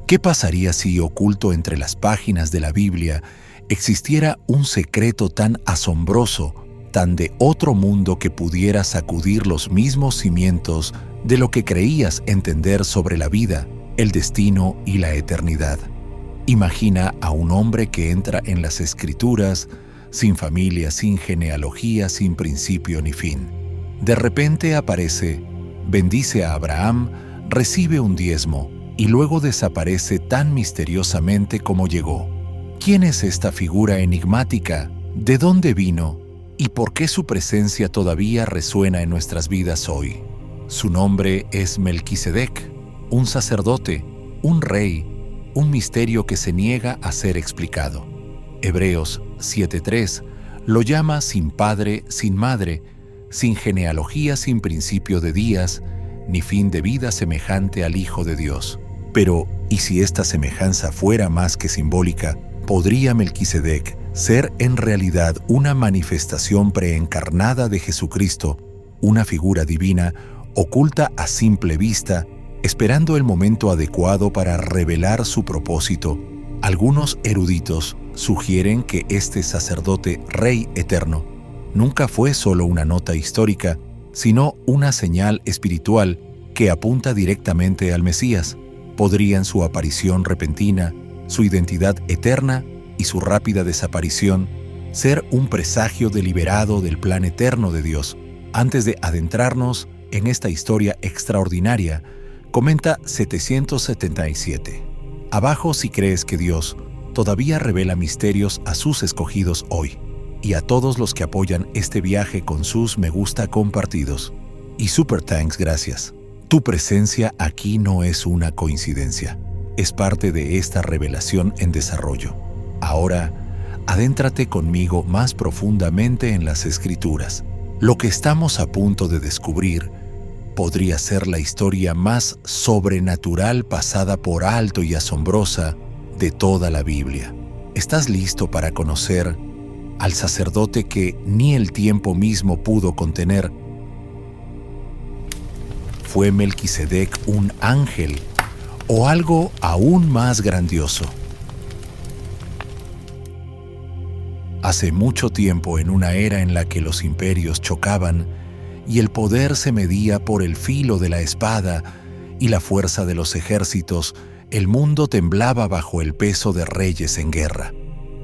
¿Qué pasaría si, oculto entre las páginas de la Biblia, existiera un secreto tan asombroso, tan de otro mundo que pudiera sacudir los mismos cimientos de lo que creías entender sobre la vida, el destino y la eternidad? Imagina a un hombre que entra en las Escrituras, sin familia, sin genealogía, sin principio ni fin. De repente aparece, bendice a Abraham, recibe un diezmo y luego desaparece tan misteriosamente como llegó. ¿Quién es esta figura enigmática? ¿De dónde vino? ¿Y por qué su presencia todavía resuena en nuestras vidas hoy? Su nombre es Melquisedec, un sacerdote, un rey, un misterio que se niega a ser explicado. Hebreos 7:3 lo llama sin padre, sin madre, sin genealogía, sin principio de días, ni fin de vida semejante al Hijo de Dios. Pero, ¿y si esta semejanza fuera más que simbólica? ¿Podría Melquisedec ser en realidad una manifestación preencarnada de Jesucristo, una figura divina oculta a simple vista, esperando el momento adecuado para revelar su propósito? Algunos eruditos sugieren que este sacerdote rey eterno nunca fue solo una nota histórica, sino una señal espiritual que apunta directamente al Mesías. ¿Podrían su aparición repentina, su identidad eterna y su rápida desaparición ser un presagio deliberado del plan eterno de Dios? Antes de adentrarnos en esta historia extraordinaria, comenta 777. Abajo si crees que Dios todavía revela misterios a sus escogidos hoy, y a todos los que apoyan este viaje con sus me gusta compartidos. Y super thanks, gracias. Tu presencia aquí no es una coincidencia, es parte de esta revelación en desarrollo. Ahora, adéntrate conmigo más profundamente en las Escrituras. Lo que estamos a punto de descubrir podría ser la historia más sobrenatural pasada por alto y asombrosa de toda la Biblia. ¿Estás listo para conocer al sacerdote que ni el tiempo mismo pudo contener? ¿Fue Melquisedec un ángel o algo aún más grandioso? Hace mucho tiempo, en una era en la que los imperios chocaban y el poder se medía por el filo de la espada y la fuerza de los ejércitos, el mundo temblaba bajo el peso de reyes en guerra.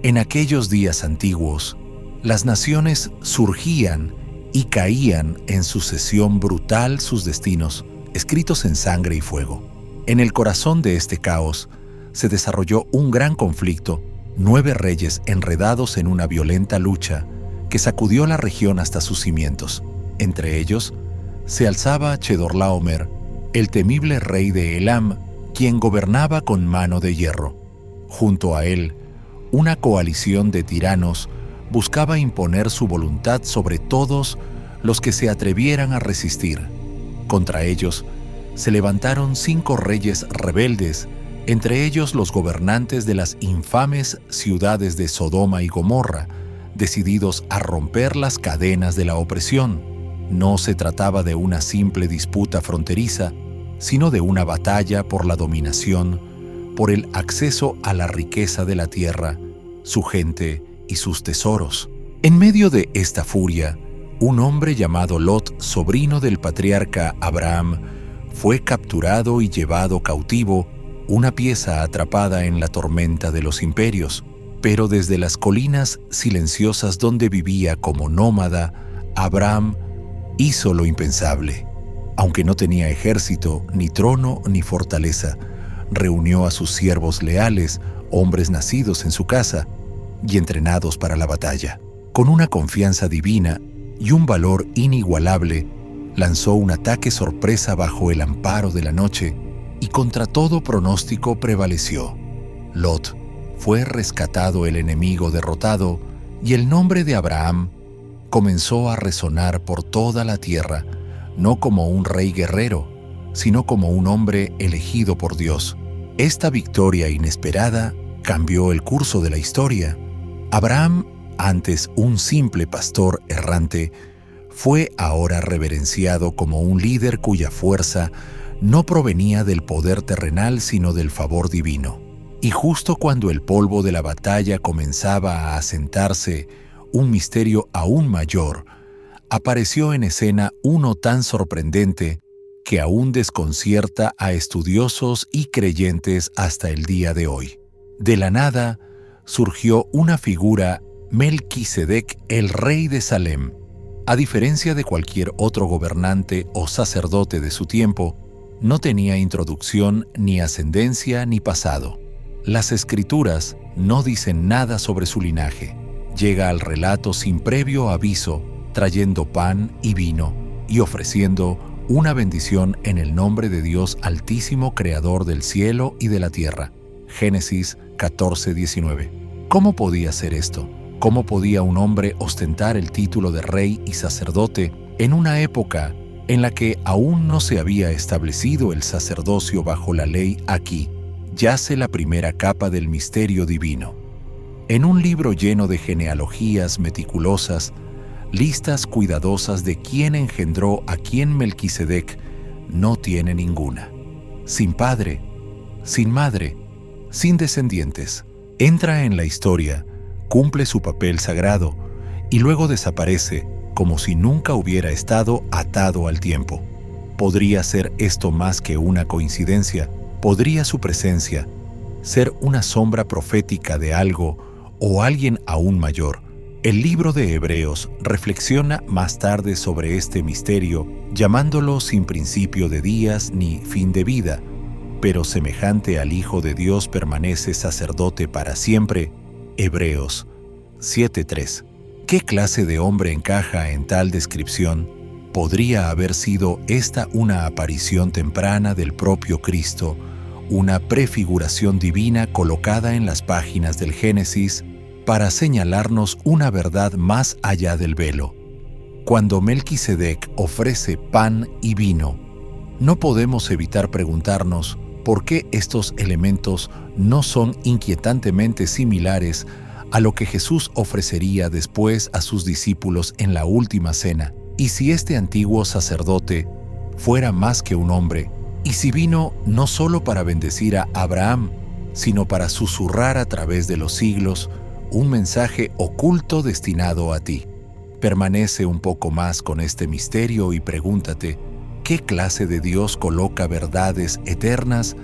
En aquellos días antiguos, las naciones surgían y caían en sucesión brutal sus destinos, escritos en sangre y fuego. En el corazón de este caos se desarrolló un gran conflicto, 9 reyes enredados en una violenta lucha que sacudió la región hasta sus cimientos. Entre ellos se alzaba Chedorlaomer, el temible rey de Elam, quien gobernaba con mano de hierro. Junto a él, una coalición de tiranos buscaba imponer su voluntad sobre todos los que se atrevieran a resistir. Contra ellos se levantaron 5 reyes rebeldes, entre ellos los gobernantes de las infames ciudades de Sodoma y Gomorra, decididos a romper las cadenas de la opresión. No se trataba de una simple disputa fronteriza, sino de una batalla por la dominación, por el acceso a la riqueza de la tierra, su gente y sus tesoros. En medio de esta furia, un hombre llamado Lot, sobrino del patriarca Abraham, fue capturado y llevado cautivo, una pieza atrapada en la tormenta de los imperios. Pero desde las colinas silenciosas donde vivía como nómada, Abraham hizo lo impensable. Aunque no tenía ejército, ni trono, ni fortaleza, reunió a sus siervos leales, hombres nacidos en su casa y entrenados para la batalla. Con una confianza divina y un valor inigualable, lanzó un ataque sorpresa bajo el amparo de la noche y contra todo pronóstico prevaleció. Lot fue rescatado, el enemigo derrotado, y el nombre de Abraham comenzó a resonar por toda la tierra, no como un rey guerrero, sino como un hombre elegido por Dios. Esta victoria inesperada cambió el curso de la historia. Abraham, antes un simple pastor errante, fue ahora reverenciado como un líder cuya fuerza no provenía del poder terrenal sino del favor divino. Y justo cuando el polvo de la batalla comenzaba a asentarse, un misterio aún mayor, apareció en escena uno tan sorprendente que aún desconcierta a estudiosos y creyentes hasta el día de hoy. De la nada surgió una figura, Melquisedec, el rey de Salem. A diferencia de cualquier otro gobernante o sacerdote de su tiempo, no tenía introducción, ni ascendencia, ni pasado. Las escrituras no dicen nada sobre su linaje. Llega al relato sin previo aviso, trayendo pan y vino y ofreciendo una bendición en el nombre de Dios Altísimo, Creador del cielo y de la tierra. Génesis 14:19. ¿Cómo podía ser esto? ¿Cómo podía un hombre ostentar el título de rey y sacerdote en una época en la que aún no se había establecido el sacerdocio bajo la ley? Aquí yace la primera capa del misterio divino. En un libro lleno de genealogías meticulosas, listas cuidadosas de quién engendró a quién, Melquisedec no tiene ninguna. Sin padre, sin madre, sin descendientes, entra en la historia, cumple su papel sagrado y luego desaparece como si nunca hubiera estado atado al tiempo. ¿Podría ser esto más que una coincidencia? ¿Podría su presencia ser una sombra profética de algo o alguien aún mayor? El libro de Hebreos reflexiona más tarde sobre este misterio, llamándolo sin principio de días ni fin de vida, pero semejante al Hijo de Dios permanece sacerdote para siempre. Hebreos 7:3. ¿Qué clase de hombre encaja en tal descripción? ¿Podría haber sido esta una aparición temprana del propio Cristo, una prefiguración divina colocada en las páginas del Génesis para señalarnos una verdad más allá del velo? Cuando Melquisedec ofrece pan y vino, no podemos evitar preguntarnos por qué estos elementos no son inquietantemente similares a lo que Jesús ofrecería después a sus discípulos en la última cena. Y si este antiguo sacerdote fuera más que un hombre, y si vino no solo para bendecir a Abraham, sino para susurrar a través de los siglos un mensaje oculto destinado a ti. Permanece un poco más con este misterio y pregúntate, ¿qué clase de Dios coloca verdades eternas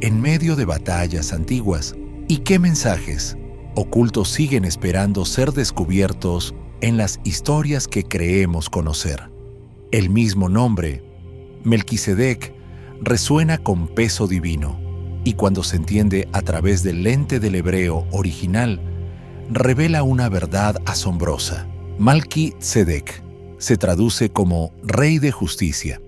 en medio de batallas antiguas? ¿Y qué mensajes ocultos siguen esperando ser descubiertos en las historias que creemos conocer? El mismo nombre, Melquisedec, resuena con peso divino, y cuando se entiende a través del lente del hebreo original, revela una verdad asombrosa. Melquisedec se traduce como Rey de Justicia.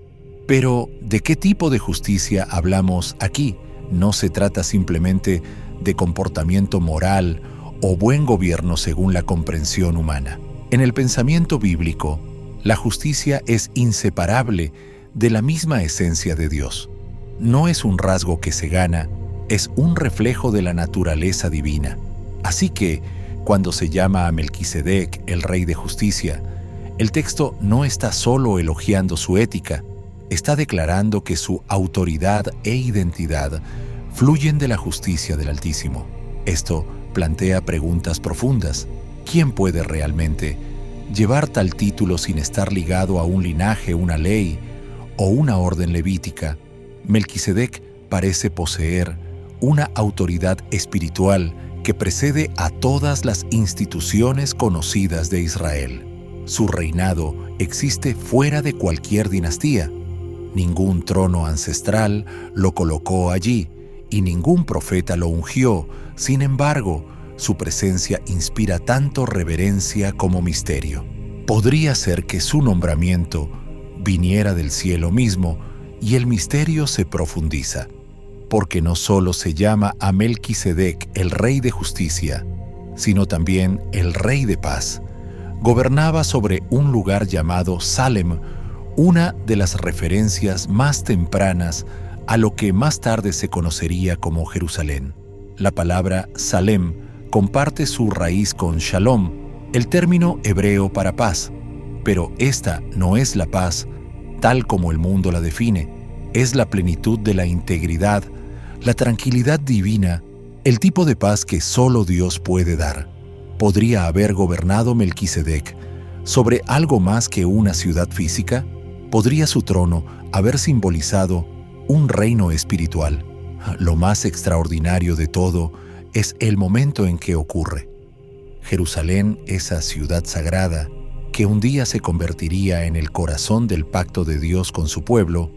Pero, ¿de qué tipo de justicia hablamos aquí? No se trata simplemente de comportamiento moral o buen gobierno según la comprensión humana. En el pensamiento bíblico, la justicia es inseparable de la misma esencia de Dios. No es un rasgo que se gana, es un reflejo de la naturaleza divina. Así que, cuando se llama a Melquisedec el Rey de Justicia, el texto no está solo elogiando su ética, está declarando que su autoridad e identidad fluyen de la justicia del Altísimo. Esto plantea preguntas profundas. ¿Quién puede realmente llevar tal título sin estar ligado a un linaje, una ley o una orden levítica? Melquisedec parece poseer una autoridad espiritual que precede a todas las instituciones conocidas de Israel. Su reinado existe fuera de cualquier dinastía. Ningún trono ancestral lo colocó allí y ningún profeta lo ungió. Sin embargo, su presencia inspira tanto reverencia como misterio. Podría ser que su nombramiento viniera del cielo mismo y el misterio se profundiza, porque no solo se llama a Melquisedec el Rey de Justicia, sino también el Rey de Paz. Gobernaba sobre un lugar llamado Salem, una de las referencias más tempranas a lo que más tarde se conocería como Jerusalén. La palabra Salem comparte su raíz con Shalom, el término hebreo para paz, pero esta no es la paz tal como el mundo la define. Es la plenitud de la integridad, la tranquilidad divina, el tipo de paz que solo Dios puede dar. ¿Podría haber gobernado Melquisedec sobre algo más que una ciudad física? ¿Podría su trono haber simbolizado un reino espiritual? Lo más extraordinario de todo es el momento en que ocurre. Jerusalén, esa ciudad sagrada, que un día se convertiría en el corazón del pacto de Dios con su pueblo,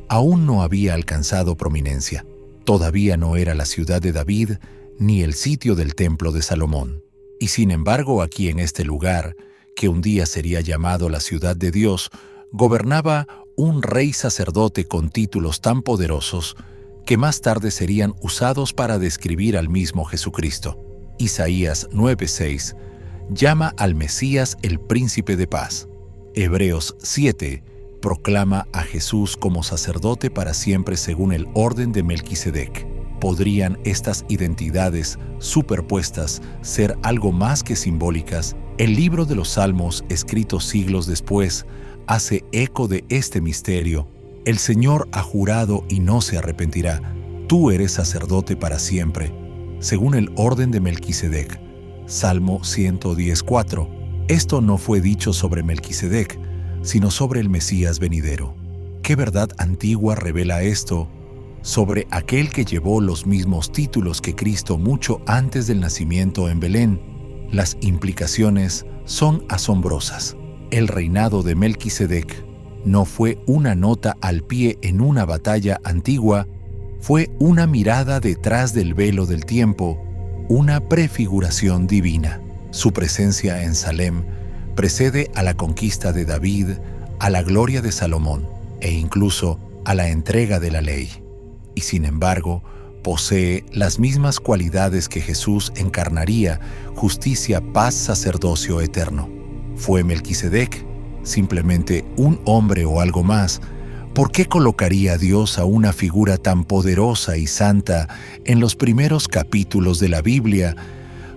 aún no había alcanzado prominencia. Todavía no era la ciudad de David ni el sitio del templo de Salomón. Y sin embargo, aquí en este lugar, que un día sería llamado la ciudad de Dios, gobernaba un rey sacerdote con títulos tan poderosos que más tarde serían usados para describir al mismo Jesucristo. Isaías 9:6 llama al Mesías el príncipe de paz. Hebreos 7 proclama a Jesús como sacerdote para siempre según el orden de Melquisedec. ¿Podrían estas identidades superpuestas ser algo más que simbólicas? El libro de los Salmos, escrito siglos después, hace eco de este misterio. El Señor ha jurado y no se arrepentirá. Tú eres sacerdote para siempre, según el orden de Melquisedec. Salmo 110:4. Esto no fue dicho sobre Melquisedec, sino sobre el Mesías venidero. ¿Qué verdad antigua revela esto sobre aquel que llevó los mismos títulos que Cristo mucho antes del nacimiento en Belén? Las implicaciones son asombrosas. El reinado de Melquisedec no fue una nota al pie en una batalla antigua, fue una mirada detrás del velo del tiempo, una prefiguración divina. Su presencia en Salem precede a la conquista de David, a la gloria de Salomón e incluso a la entrega de la ley. Y sin embargo, posee las mismas cualidades que Jesús encarnaría: justicia, paz, sacerdocio eterno. ¿Fue Melquisedec simplemente un hombre o algo más? ¿Por qué colocaría Dios a una figura tan poderosa y santa en los primeros capítulos de la Biblia,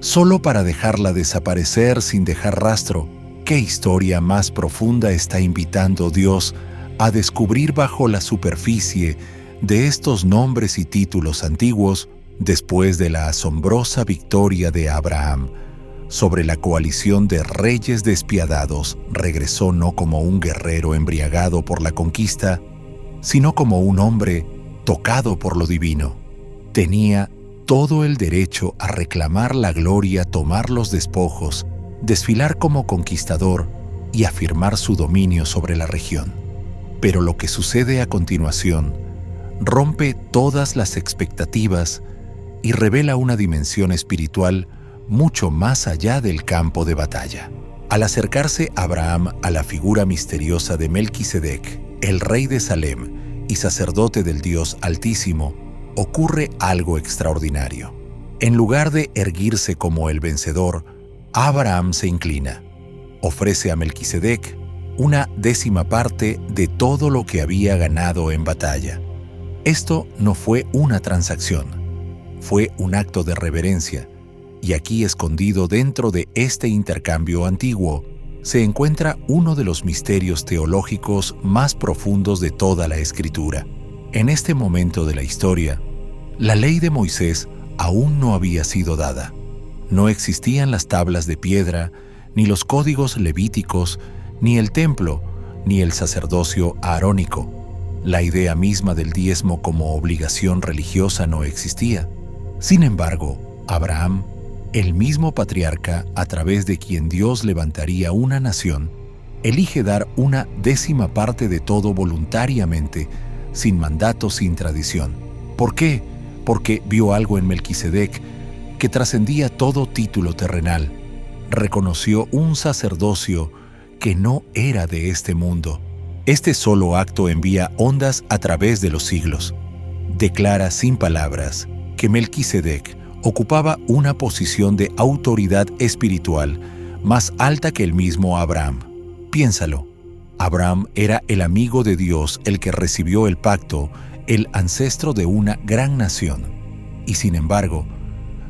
solo para dejarla desaparecer sin dejar rastro? ¿Qué historia más profunda está invitando Dios a descubrir bajo la superficie de estos nombres y títulos antiguos después de la asombrosa victoria de Abraham sobre la coalición de reyes despiadados? Regresó no como un guerrero embriagado por la conquista, sino como un hombre tocado por lo divino. Tenía todo el derecho a reclamar la gloria, tomar los despojos, desfilar como conquistador y afirmar su dominio sobre la región. Pero lo que sucede a continuación rompe todas las expectativas y revela una dimensión espiritual mucho más allá del campo de batalla. Al acercarse Abraham a la figura misteriosa de Melquisedec, el rey de Salem y sacerdote del Dios Altísimo, ocurre algo extraordinario. En lugar de erguirse como el vencedor, Abraham se inclina. Ofrece a Melquisedec una 10ª parte de todo lo que había ganado en batalla. Esto no fue una transacción, fue un acto de reverencia, y aquí escondido dentro de este intercambio antiguo se encuentra uno de los misterios teológicos más profundos de toda la Escritura. En este momento de la historia, la ley de Moisés aún no había sido dada. No existían las tablas de piedra, ni los códigos levíticos, ni el templo, ni el sacerdocio arónico. La idea misma del diezmo como obligación religiosa no existía. Sin embargo, Abraham, el mismo patriarca a través de quien Dios levantaría una nación, elige dar una 10ª parte de todo voluntariamente, sin mandato, sin tradición. ¿Por qué? Porque vio algo en Melquisedec que trascendía todo título terrenal. Reconoció un sacerdocio que no era de este mundo. Este solo acto envía ondas a través de los siglos. Declara sin palabras que Melquisedec ocupaba una posición de autoridad espiritual más alta que el mismo Abraham. Piénsalo. Abraham era el amigo de Dios, el que recibió el pacto, el ancestro de una gran nación. Y sin embargo,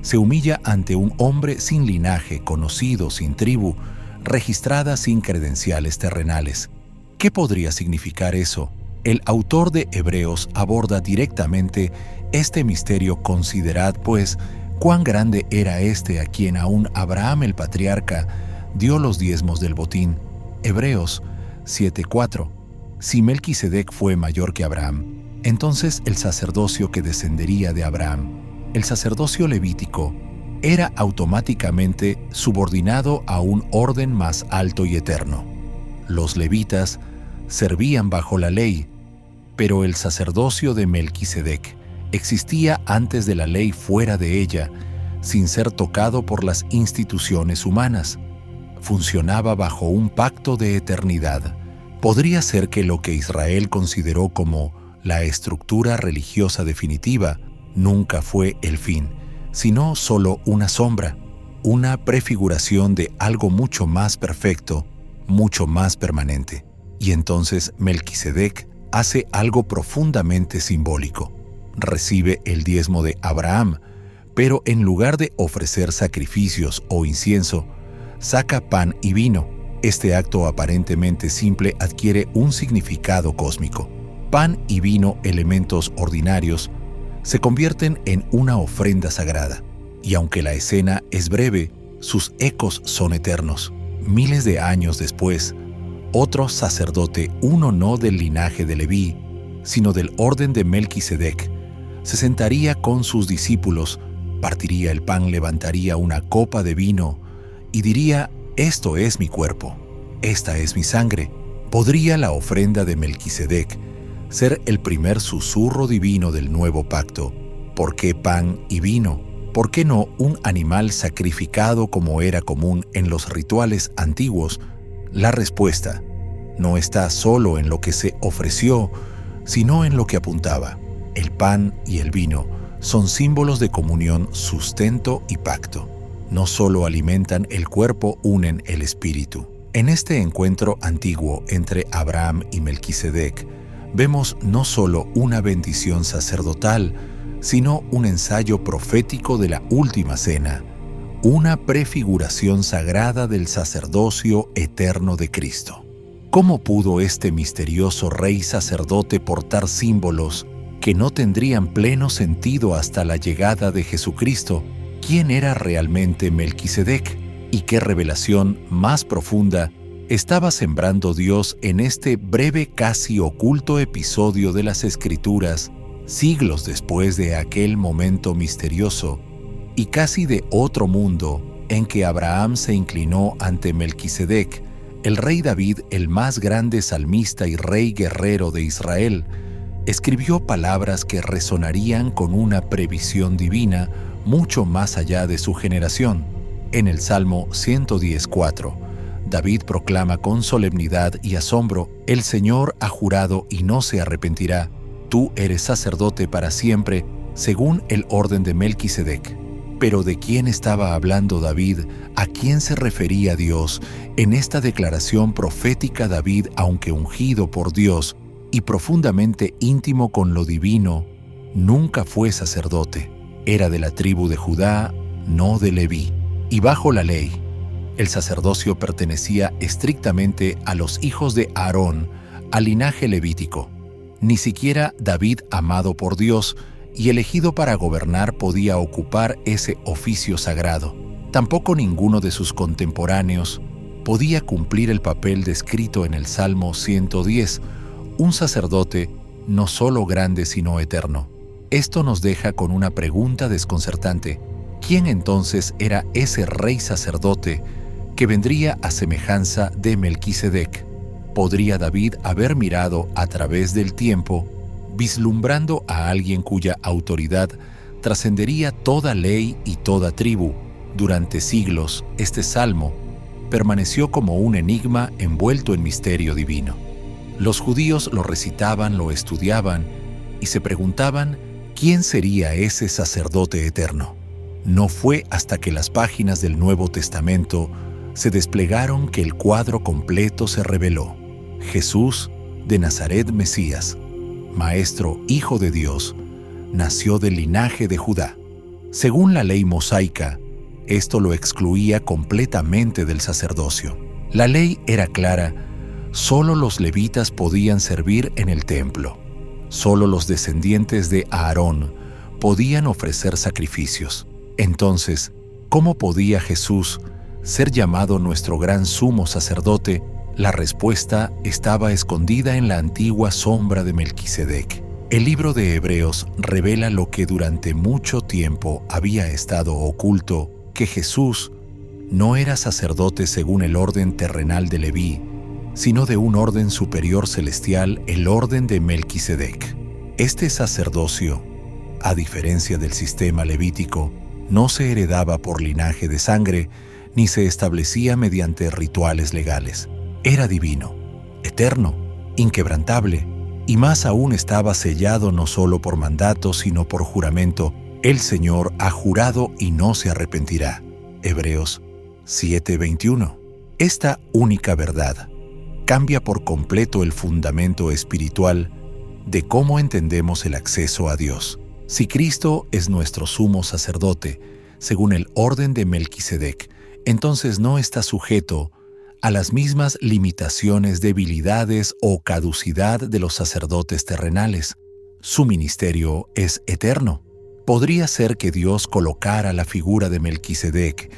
se humilla ante un hombre sin linaje, conocido, sin tribu, registrada, sin credenciales terrenales. ¿Qué podría significar eso? El autor de Hebreos aborda directamente este misterio. Considerad, pues, cuán grande era este a quien aún Abraham el patriarca dio los diezmos del botín. Hebreos 7:4. Si Melquisedec fue mayor que Abraham, entonces el sacerdocio que descendería de Abraham, el sacerdocio levítico, era automáticamente subordinado a un orden más alto y eterno. Los levitas servían bajo la ley, pero el sacerdocio de Melquisedec existía antes de la ley, fuera de ella, sin ser tocado por las instituciones humanas. Funcionaba bajo un pacto de eternidad. Podría ser que lo que Israel consideró como la estructura religiosa definitiva nunca fue el fin, sino solo una sombra, una prefiguración de algo mucho más perfecto, mucho más permanente. Y entonces Melquisedec hace algo profundamente simbólico. Recibe el diezmo de Abraham, pero en lugar de ofrecer sacrificios o incienso, saca pan y vino. Este acto aparentemente simple adquiere un significado cósmico. Pan y vino, elementos ordinarios, se convierten en una ofrenda sagrada. Y aunque la escena es breve, sus ecos son eternos. Miles de años después, otro sacerdote, uno no del linaje de Leví, sino del orden de Melquisedec, se sentaría con sus discípulos, partiría el pan, levantaría una copa de vino y diría: «Esto es mi cuerpo, esta es mi sangre». ¿Podría la ofrenda de Melquisedec ser el primer susurro divino del nuevo pacto? ¿Por qué pan y vino? ¿Por qué no un animal sacrificado como era común en los rituales antiguos? La respuesta no está solo en lo que se ofreció, sino en lo que apuntaba. El pan y el vino son símbolos de comunión, sustento y pacto. No solo alimentan el cuerpo, unen el espíritu. En este encuentro antiguo entre Abraham y Melquisedec, vemos no solo una bendición sacerdotal, sino un ensayo profético de la última cena, una prefiguración sagrada del sacerdocio eterno de Cristo. ¿Cómo pudo este misterioso rey sacerdote portar símbolos que no tendrían pleno sentido hasta la llegada de Jesucristo? ¿Quién era realmente Melquisedec? ¿Y qué revelación más profunda estaba sembrando Dios en este breve, casi oculto episodio de las Escrituras, siglos después de aquel momento misterioso y casi de otro mundo en que Abraham se inclinó ante Melquisedec? El rey David, el más grande salmista y rey guerrero de Israel, escribió palabras que resonarían con una previsión divina mucho más allá de su generación. En el Salmo 110:4, David proclama con solemnidad y asombro: «El Señor ha jurado y no se arrepentirá. Tú eres sacerdote para siempre, según el orden de Melquisedec». Pero ¿de quién estaba hablando David? ¿A quién se refería Dios? En esta declaración profética, David, aunque ungido por Dios y profundamente íntimo con lo divino, nunca fue sacerdote. Era de la tribu de Judá, no de Leví. Y bajo la ley, el sacerdocio pertenecía estrictamente a los hijos de Aarón, al linaje levítico. Ni siquiera David, amado por Dios y elegido para gobernar, podía ocupar ese oficio sagrado. Tampoco ninguno de sus contemporáneos podía cumplir el papel descrito en el Salmo 110, un sacerdote no solo grande sino eterno. Esto nos deja con una pregunta desconcertante. ¿Quién entonces era ese rey sacerdote que vendría a semejanza de Melquisedec? ¿Podría David haber mirado a través del tiempo, vislumbrando a alguien cuya autoridad trascendería toda ley y toda tribu? Durante siglos, este salmo permaneció como un enigma envuelto en misterio divino. Los judíos lo recitaban, lo estudiaban y se preguntaban quién sería ese sacerdote eterno. No fue hasta que las páginas del Nuevo Testamento se desplegaron que el cuadro completo se reveló. Jesús de Nazaret, Mesías, Maestro, Hijo de Dios, nació del linaje de Judá. Según la ley mosaica, esto lo excluía completamente del sacerdocio. La ley era clara: Solo los levitas podían servir en el templo. Solo los descendientes de Aarón podían ofrecer sacrificios. Entonces, ¿cómo podía Jesús ser llamado nuestro gran sumo sacerdote? La respuesta estaba escondida en la antigua sombra de Melquisedec. El libro de Hebreos revela lo que durante mucho tiempo había estado oculto, que Jesús no era sacerdote según el orden terrenal de Leví, sino de un orden superior celestial, el orden de Melquisedec. Este sacerdocio, a diferencia del sistema levítico, no se heredaba por linaje de sangre, ni se establecía mediante rituales legales. Era divino, eterno, inquebrantable, y más aún estaba sellado no solo por mandato, sino por juramento. El Señor ha jurado y no se arrepentirá. Hebreos 7:21. Esta única verdad cambia por completo el fundamento espiritual de cómo entendemos el acceso a Dios. Si Cristo es nuestro sumo sacerdote, según el orden de Melquisedec, entonces no está sujeto a las mismas limitaciones, debilidades o caducidad de los sacerdotes terrenales. Su ministerio es eterno. Podría ser que Dios colocara la figura de Melquisedec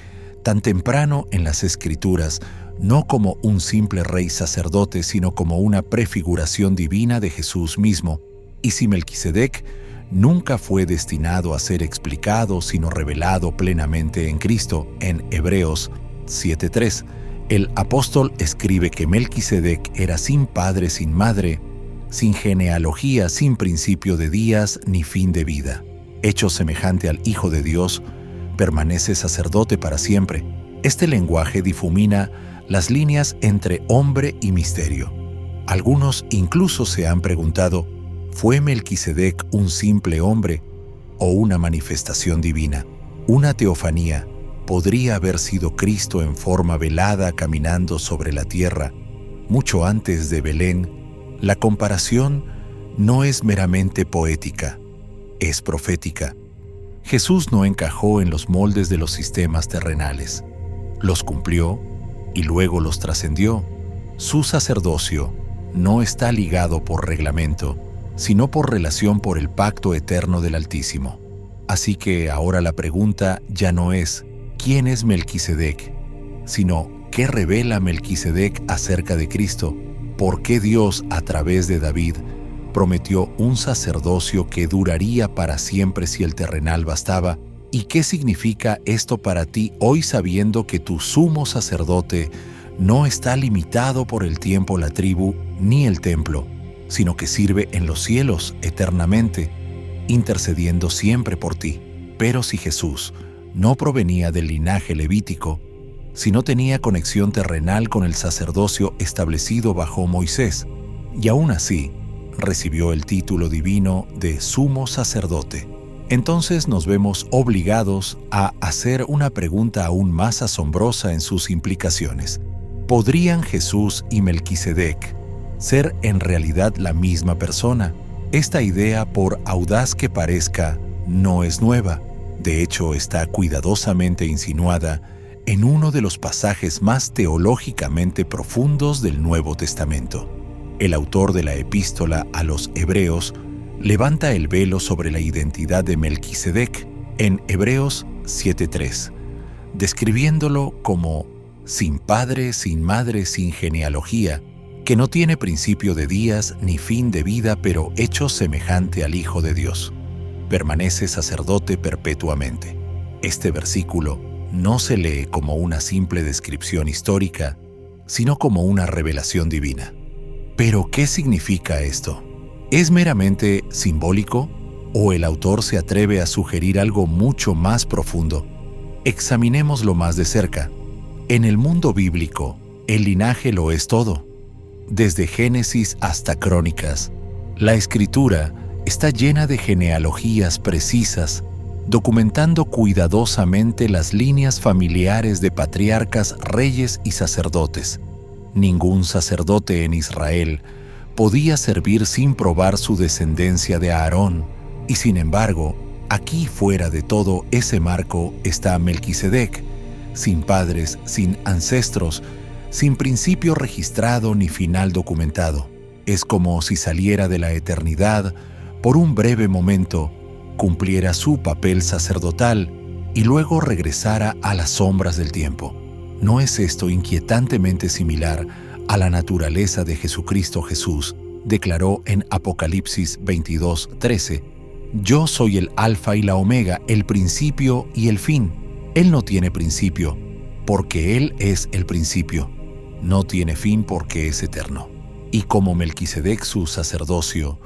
tan temprano en las Escrituras, no como un simple rey sacerdote, sino como una prefiguración divina de Jesús mismo. Y si Melquisedec nunca fue destinado a ser explicado, sino revelado plenamente en Cristo, en Hebreos 7:3, el apóstol escribe que Melquisedec era sin padre, sin madre, sin genealogía, sin principio de días ni fin de vida. Hecho semejante al Hijo de Dios, permanece sacerdote para siempre. Este lenguaje difumina las líneas entre hombre y misterio. Algunos incluso se han preguntado, ¿fue Melquisedec un simple hombre o una manifestación divina? Una teofanía podría haber sido Cristo en forma velada caminando sobre la tierra, mucho antes de Belén. La comparación no es meramente poética, es profética. Jesús no encajó en los moldes de los sistemas terrenales. Los cumplió y luego los trascendió. Su sacerdocio no está ligado por reglamento, sino por relación por el pacto eterno del Altísimo. Así que ahora la pregunta ya no es ¿quién es Melquisedec?, sino ¿qué revela Melquisedec acerca de Cristo? ¿Por qué Dios, a través de David, prometió un sacerdocio que duraría para siempre si el terrenal bastaba? ¿Y qué significa esto para ti hoy, sabiendo que tu sumo sacerdote no está limitado por el tiempo, la tribu, ni el templo, sino que sirve en los cielos eternamente, intercediendo siempre por ti? Pero si Jesús no provenía del linaje levítico, sino tenía conexión terrenal con el sacerdocio establecido bajo Moisés, y aún así recibió el título divino de sumo sacerdote, entonces nos vemos obligados a hacer una pregunta aún más asombrosa en sus implicaciones. ¿Podrían Jesús y Melquisedec ser en realidad la misma persona? Esta idea, por audaz que parezca, no es nueva. De hecho, está cuidadosamente insinuada en uno de los pasajes más teológicamente profundos del Nuevo Testamento. El autor de la epístola a los Hebreos levanta el velo sobre la identidad de Melquisedec en Hebreos 7:3, describiéndolo como sin padre, sin madre, sin genealogía, que no tiene principio de días ni fin de vida, pero hecho semejante al Hijo de Dios. Permanece sacerdote perpetuamente. Este versículo no se lee como una simple descripción histórica, sino como una revelación divina. ¿Pero qué significa esto? ¿Es meramente simbólico o el autor se atreve a sugerir algo mucho más profundo? Examinémoslo más de cerca. En el mundo bíblico, el linaje lo es todo. Desde Génesis hasta Crónicas, la Escritura está llena de genealogías precisas, documentando cuidadosamente las líneas familiares de patriarcas, reyes y sacerdotes. Ningún sacerdote en Israel podía servir sin probar su descendencia de Aarón, y sin embargo, aquí fuera de todo ese marco está Melquisedec, sin padres, sin ancestros, sin principio registrado ni final documentado. Es como si saliera de la eternidad por un breve momento, cumpliera su papel sacerdotal y luego regresara a las sombras del tiempo. ¿No es esto inquietantemente similar a la naturaleza de Jesucristo? Jesús declaró en Apocalipsis 22:13: Yo soy el Alfa y la Omega, el principio y el fin. Él no tiene principio, porque Él es el principio. No tiene fin porque es eterno. Y como Melquisedec, su sacerdocio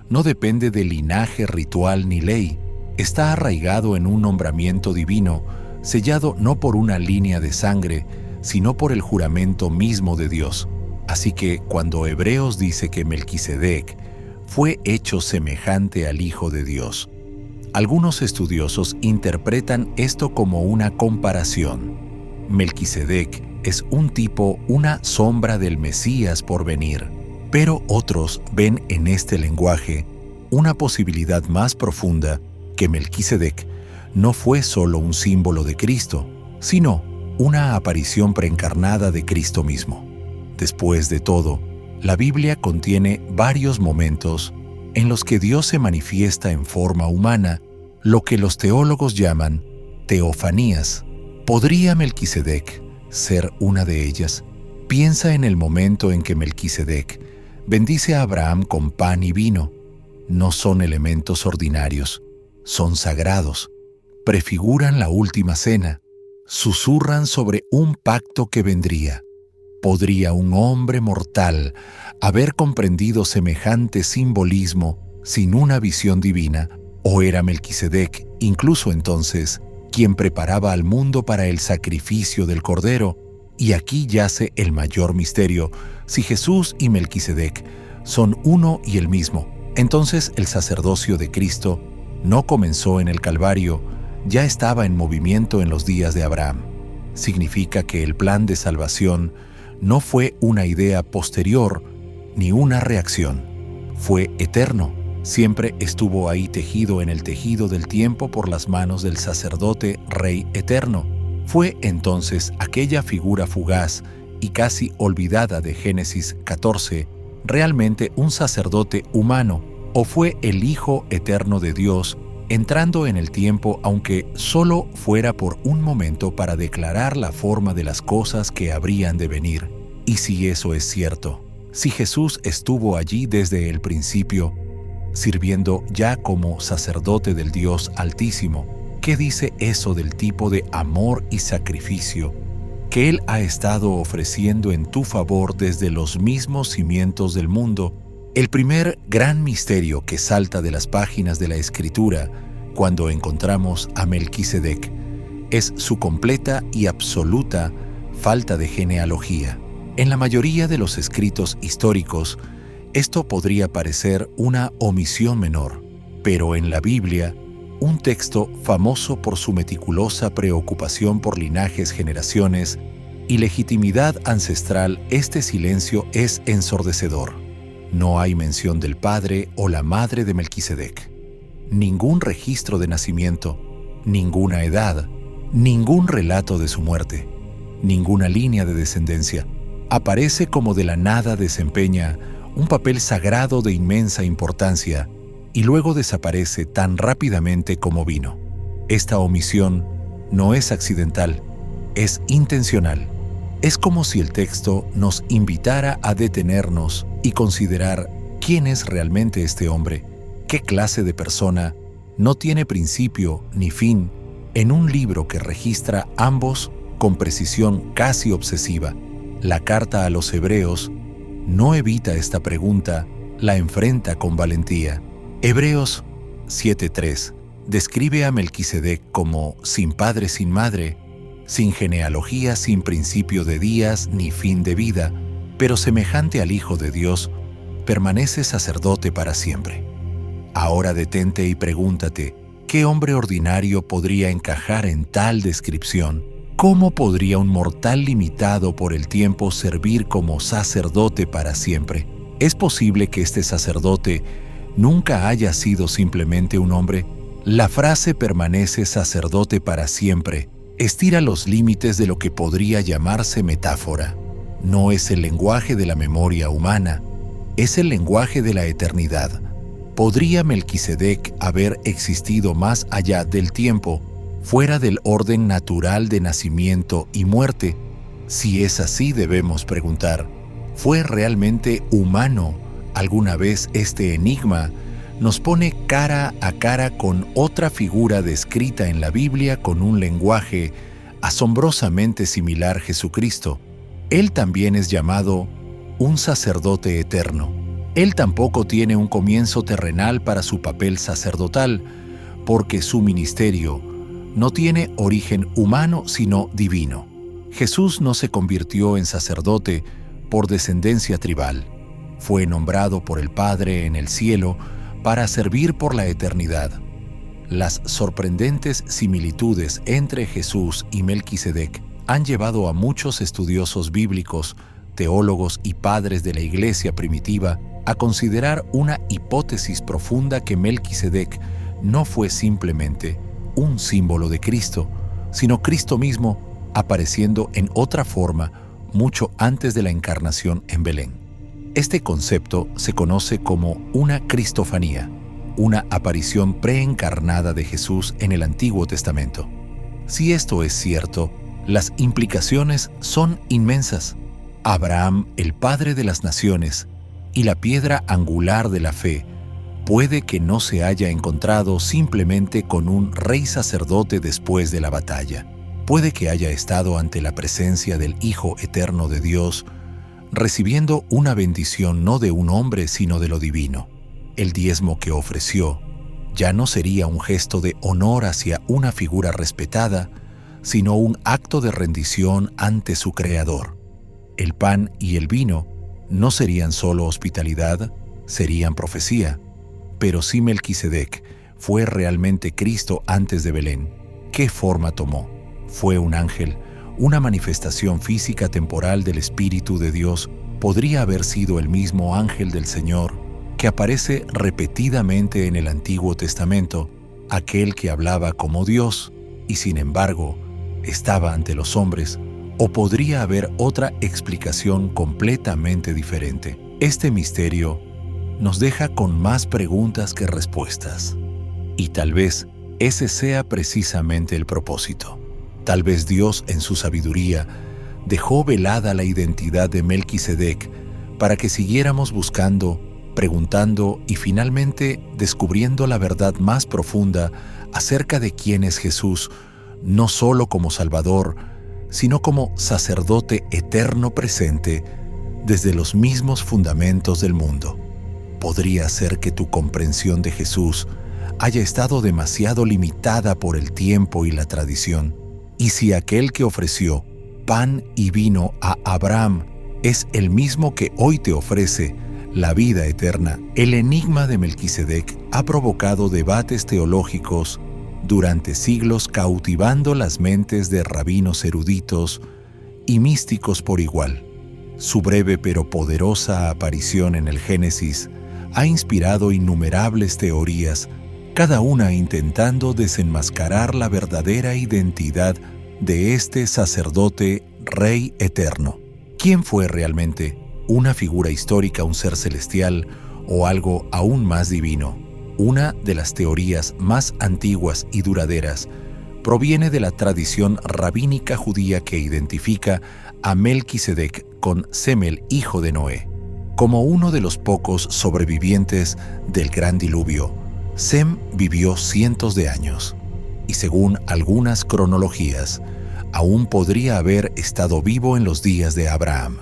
no depende de linaje, ritual ni ley, está arraigado en un nombramiento divino, sellado no por una línea de sangre, sino por el juramento mismo de Dios. Así que cuando Hebreos dice que Melquisedec fue hecho semejante al Hijo de Dios, algunos estudiosos interpretan esto como una comparación. Melquisedec es un tipo, una sombra del Mesías por venir, pero otros ven en este lenguaje una posibilidad más profunda, que Melquisedec no fue solo un símbolo de Cristo, sino una aparición preencarnada de Cristo mismo. Después de todo, la Biblia contiene varios momentos en los que Dios se manifiesta en forma humana, lo que los teólogos llaman teofanías. ¿Podría Melquisedec ser una de ellas? Piensa en el momento en que Melquisedec bendice a Abraham con pan y vino. No son elementos ordinarios, son sagrados, prefiguran la última cena, susurran sobre un pacto que vendría. ¿Podría un hombre mortal haber comprendido semejante simbolismo sin una visión divina? ¿O era Melquisedec, incluso entonces, quien preparaba al mundo para el sacrificio del Cordero? Y aquí yace el mayor misterio. Si Jesús y Melquisedec son uno y el mismo, entonces el sacerdocio de Cristo no comenzó en el Calvario, ya estaba en movimiento en los días de Abraham. Significa que el plan de salvación no fue una idea posterior ni una reacción. Fue eterno, siempre estuvo ahí tejido en el tejido del tiempo por las manos del sacerdote Rey eterno. Fue entonces aquella figura fugaz y casi olvidada de Génesis 14, realmente un sacerdote humano, o fue el Hijo eterno de Dios entrando en el tiempo, aunque solo fuera por un momento, para declarar la forma de las cosas que habrían de venir. Y si eso es cierto, si Jesús estuvo allí desde el principio, sirviendo ya como sacerdote del Dios Altísimo, ¿qué dice eso del tipo de amor y sacrificio que Él ha estado ofreciendo en tu favor desde los mismos cimientos del mundo? El primer gran misterio que salta de las páginas de la Escritura cuando encontramos a Melquisedec es su completa y absoluta falta de genealogía. En la mayoría de los escritos históricos, esto podría parecer una omisión menor, pero en la Biblia, un texto famoso por su meticulosa preocupación por linajes, generaciones y legitimidad ancestral, este silencio es ensordecedor. No hay mención del padre o la madre de Melquisedec, ningún registro de nacimiento, ninguna edad, ningún relato de su muerte, ninguna línea de descendencia. Aparece como de la nada, desempeña un papel sagrado de inmensa importancia y luego desaparece tan rápidamente como vino. Esta omisión no es accidental, es intencional. Es como si el texto nos invitara a detenernos y considerar quién es realmente este hombre, qué clase de persona no tiene principio ni fin en un libro que registra ambos con precisión casi obsesiva. La carta a los Hebreos no evita esta pregunta, la enfrenta con valentía. Hebreos 7:3 describe a Melquisedec como sin padre, sin madre, sin genealogía, sin principio de días ni fin de vida, pero semejante al Hijo de Dios, permanece sacerdote para siempre. Ahora detente y pregúntate, ¿qué hombre ordinario podría encajar en tal descripción? ¿Cómo podría un mortal limitado por el tiempo servir como sacerdote para siempre? ¿Es posible que este sacerdote nunca haya sido simplemente un hombre? La frase permanece sacerdote para siempre estira los límites de lo que podría llamarse metáfora. No es el lenguaje de la memoria humana, es el lenguaje de la eternidad. ¿Podría Melquisedec haber existido más allá del tiempo, fuera del orden natural de nacimiento y muerte? Si es así, debemos preguntar, ¿fue realmente humano alguna vez este enigma? Nos pone cara a cara con otra figura descrita en la Biblia con un lenguaje asombrosamente similar: Jesucristo. Él también es llamado un sacerdote eterno. Él tampoco tiene un comienzo terrenal para su papel sacerdotal, porque su ministerio no tiene origen humano sino divino. Jesús no se convirtió en sacerdote por descendencia tribal. Fue nombrado por el Padre en el cielo para servir por la eternidad. Las sorprendentes similitudes entre Jesús y Melquisedec han llevado a muchos estudiosos bíblicos, teólogos y padres de la Iglesia primitiva a considerar una hipótesis profunda: que Melquisedec no fue simplemente un símbolo de Cristo, sino Cristo mismo apareciendo en otra forma mucho antes de la encarnación en Belén. Este concepto se conoce como una cristofanía, una aparición preencarnada de Jesús en el Antiguo Testamento. Si esto es cierto, las implicaciones son inmensas. Abraham, el padre de las naciones y la piedra angular de la fe, puede que no se haya encontrado simplemente con un rey sacerdote después de la batalla. Puede que haya estado ante la presencia del Hijo Eterno de Dios, recibiendo una bendición no de un hombre sino de lo divino. El diezmo que ofreció ya no sería un gesto de honor hacia una figura respetada, sino un acto de rendición ante su Creador. El pan y el vino no serían solo hospitalidad, serían profecía. Pero si Melquisedec fue realmente Cristo antes de Belén, ¿qué forma tomó? ¿Fue un ángel, una manifestación física temporal del Espíritu de Dios? ¿Podría haber sido el mismo ángel del Señor que aparece repetidamente en el Antiguo Testamento, aquel que hablaba como Dios y sin embargo estaba ante los hombres? ¿O podría haber otra explicación completamente diferente? Este misterio nos deja con más preguntas que respuestas. Y tal vez ese sea precisamente el propósito. Tal vez Dios, en su sabiduría, dejó velada la identidad de Melquisedec para que siguiéramos buscando, preguntando y finalmente descubriendo la verdad más profunda acerca de quién es Jesús, no solo como Salvador, sino como sacerdote eterno presente desde los mismos fundamentos del mundo. Podría ser que tu comprensión de Jesús haya estado demasiado limitada por el tiempo y la tradición. Y si aquel que ofreció pan y vino a Abraham es el mismo que hoy te ofrece la vida eterna, el enigma de Melquisedec ha provocado debates teológicos durante siglos, cautivando las mentes de rabinos eruditos y místicos por igual. Su breve pero poderosa aparición en el Génesis ha inspirado innumerables teorías, cada una intentando desenmascarar la verdadera identidad de este sacerdote rey eterno. ¿Quién fue realmente? ¿Una figura histórica, un ser celestial o algo aún más divino? Una de las teorías más antiguas y duraderas proviene de la tradición rabínica judía que identifica a Melquisedec con Semel, hijo de Noé, como uno de los pocos sobrevivientes del gran diluvio. Sem vivió cientos de años y, según algunas cronologías, aún podría haber estado vivo en los días de Abraham,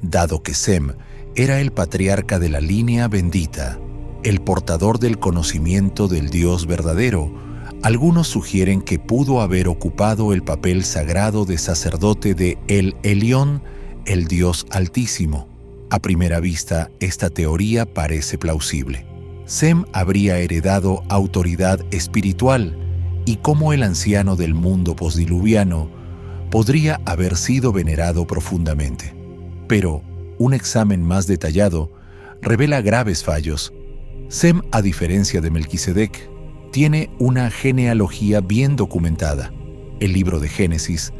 dado que Sem era el patriarca de la línea bendita, el portador del conocimiento del Dios verdadero. Algunos sugieren que pudo haber ocupado el papel sagrado de sacerdote de El Elión, el Dios Altísimo. A primera vista, esta teoría parece plausible. Sem habría heredado autoridad espiritual y, como el anciano del mundo posdiluviano, podría haber sido venerado profundamente. Pero un examen más detallado revela graves fallos. Sem, a diferencia de Melquisedec, tiene una genealogía bien documentada. El libro de Génesis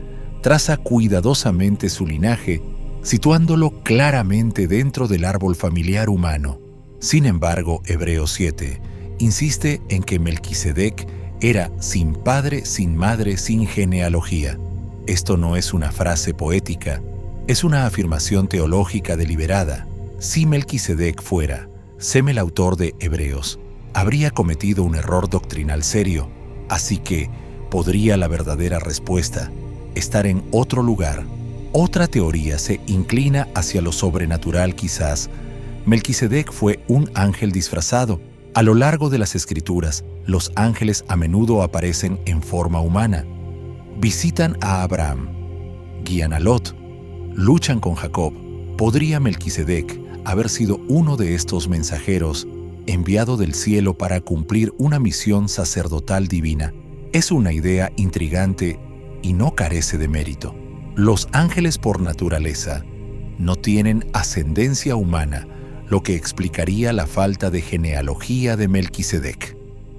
traza cuidadosamente su linaje situándolo claramente dentro del árbol familiar humano. Sin embargo, Hebreos 7 insiste en que Melquisedec era sin padre, sin madre, sin genealogía. Esto no es una frase poética, es una afirmación teológica deliberada. Si Melquisedec fuera Sem, el autor de Hebreos, habría cometido un error doctrinal serio, así que podría la verdadera respuesta estar en otro lugar. Otra teoría se inclina hacia lo sobrenatural quizás. Melquisedec fue un ángel disfrazado. A lo largo de las Escrituras, los ángeles a menudo aparecen en forma humana. Visitan a Abraham, guían a Lot, luchan con Jacob. ¿Podría Melquisedec haber sido uno de estos mensajeros enviado del cielo para cumplir una misión sacerdotal divina? Es una idea intrigante y no carece de mérito. Los ángeles por naturaleza no tienen ascendencia humana, lo que explicaría la falta de genealogía de Melquisedec.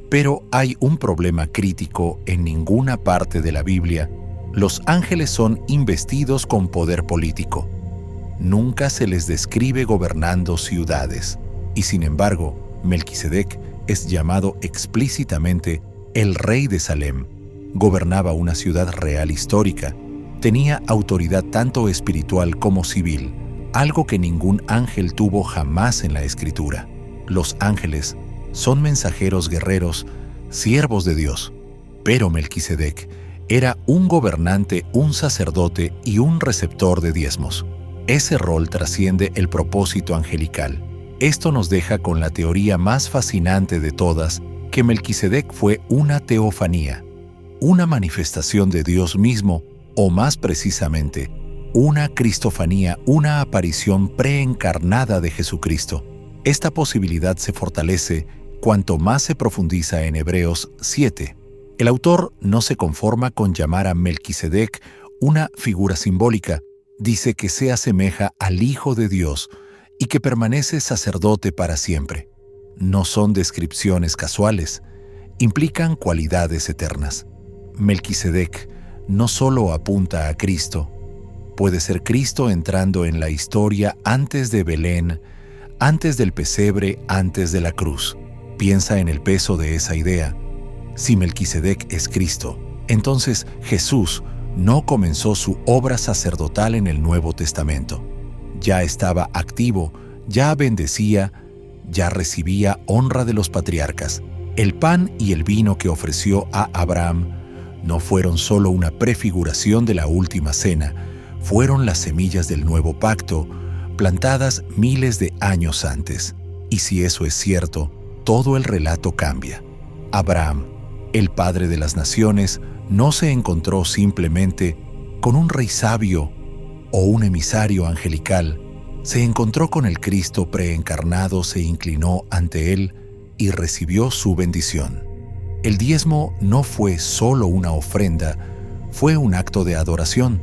Pero hay un problema crítico en ninguna parte de la Biblia. Los ángeles son investidos con poder político. Nunca se les describe gobernando ciudades. Y sin embargo, Melquisedec es llamado explícitamente el rey de Salem. Gobernaba una ciudad real histórica. Tenía autoridad tanto espiritual como civil, algo que ningún ángel tuvo jamás en la Escritura. Los ángeles son mensajeros guerreros, siervos de Dios. Pero Melquisedec era un gobernante, un sacerdote y un receptor de diezmos. Ese rol trasciende el propósito angelical. Esto nos deja con la teoría más fascinante de todas, que Melquisedec fue una teofanía, una manifestación de Dios mismo, o más precisamente, una cristofanía, una aparición preencarnada de Jesucristo. Esta posibilidad se fortalece cuanto más se profundiza en Hebreos 7. El autor no se conforma con llamar a Melquisedec una figura simbólica. Dice que se asemeja al Hijo de Dios y que permanece sacerdote para siempre. No son descripciones casuales, implican cualidades eternas. Melquisedec no solo apunta a Cristo, puede ser Cristo entrando en la historia antes de Belén, antes del pesebre, antes de la cruz. Piensa en el peso de esa idea. Si Melquisedec es Cristo, entonces Jesús no comenzó su obra sacerdotal en el Nuevo Testamento. Ya estaba activo, ya bendecía, ya recibía honra de los patriarcas. El pan y el vino que ofreció a Abraham no fueron solo una prefiguración de la última cena, fueron las semillas del nuevo pacto, plantadas miles de años antes. Y si eso es cierto, todo el relato cambia. Abraham, el padre de las naciones, no se encontró simplemente con un rey sabio o un emisario angelical. Se encontró con el Cristo preencarnado, se inclinó ante él y recibió su bendición. El diezmo no fue solo una ofrenda, fue un acto de adoración.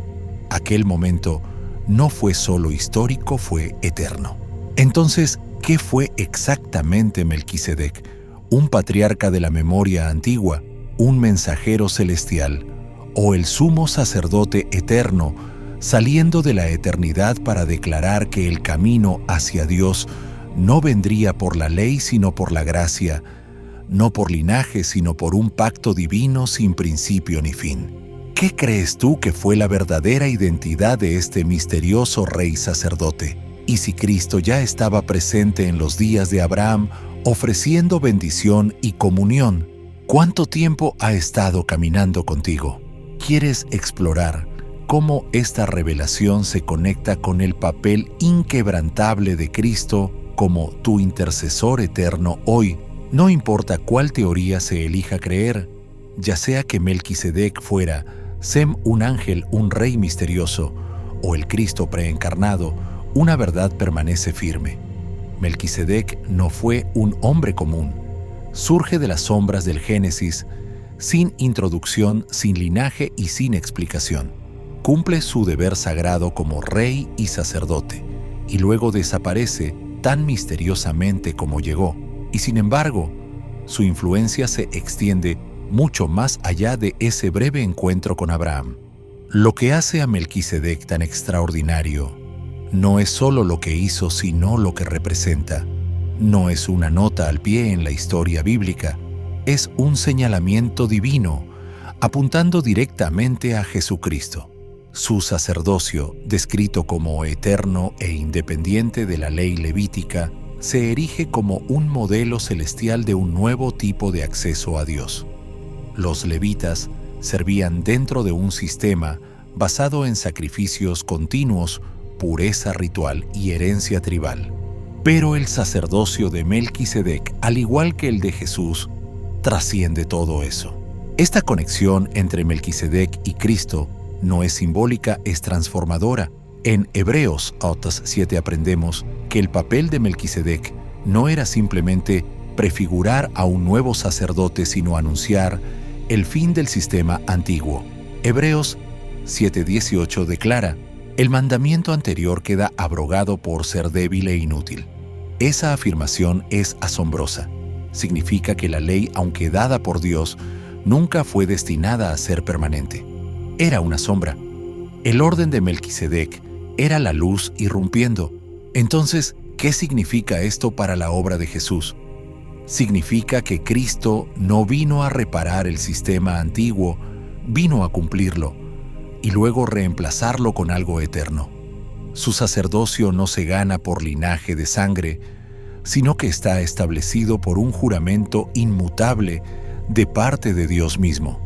Aquel momento no fue solo histórico, fue eterno. Entonces, ¿qué fue exactamente Melquisedec? ¿Un patriarca de la memoria antigua, un mensajero celestial, o el sumo sacerdote eterno, saliendo de la eternidad para declarar que el camino hacia Dios no vendría por la ley sino por la gracia, no por linaje sino por un pacto divino sin principio ni fin? ¿Qué crees tú que fue la verdadera identidad de este misterioso rey sacerdote? Y si Cristo ya estaba presente en los días de Abraham, ofreciendo bendición y comunión, ¿cuánto tiempo ha estado caminando contigo? ¿Quieres explorar cómo esta revelación se conecta con el papel inquebrantable de Cristo como tu intercesor eterno hoy? No importa cuál teoría se elija creer, ya sea que Melquisedec fuera Sem, un ángel, un rey misterioso, o el Cristo preencarnado, una verdad permanece firme. Melquisedec no fue un hombre común. Surge de las sombras del Génesis, sin introducción, sin linaje y sin explicación. Cumple su deber sagrado como rey y sacerdote, y luego desaparece tan misteriosamente como llegó. Y sin embargo, su influencia se extiende mucho más allá de ese breve encuentro con Abraham. Lo que hace a Melquisedec tan extraordinario No es solo lo que hizo, sino lo que representa. No es una nota al pie en la historia bíblica, es un señalamiento divino, apuntando directamente a Jesucristo. Su sacerdocio, descrito como eterno e independiente de la ley levítica, se erige como un modelo celestial de un nuevo tipo de acceso a Dios. Los levitas servían dentro de un sistema basado en sacrificios continuos, pureza ritual y herencia tribal. Pero el sacerdocio de Melquisedec, al igual que el de Jesús, trasciende todo eso. Esta conexión entre Melquisedec y Cristo no es simbólica, es transformadora. En Hebreos 7 aprendemos que el papel de Melquisedec no era simplemente prefigurar a un nuevo sacerdote, sino anunciar el fin del sistema antiguo. Hebreos 7:18 declara: el mandamiento anterior queda abrogado por ser débil e inútil. Esa afirmación es asombrosa. Significa que la ley, aunque dada por Dios, nunca fue destinada a ser permanente. Era una sombra. El orden de Melquisedec era la luz irrumpiendo. Entonces, ¿qué significa esto para la obra de Jesús? Significa que Cristo no vino a reparar el sistema antiguo, vino a cumplirlo y luego reemplazarlo con algo eterno. Su sacerdocio no se gana por linaje de sangre, sino que está establecido por un juramento inmutable de parte de Dios mismo.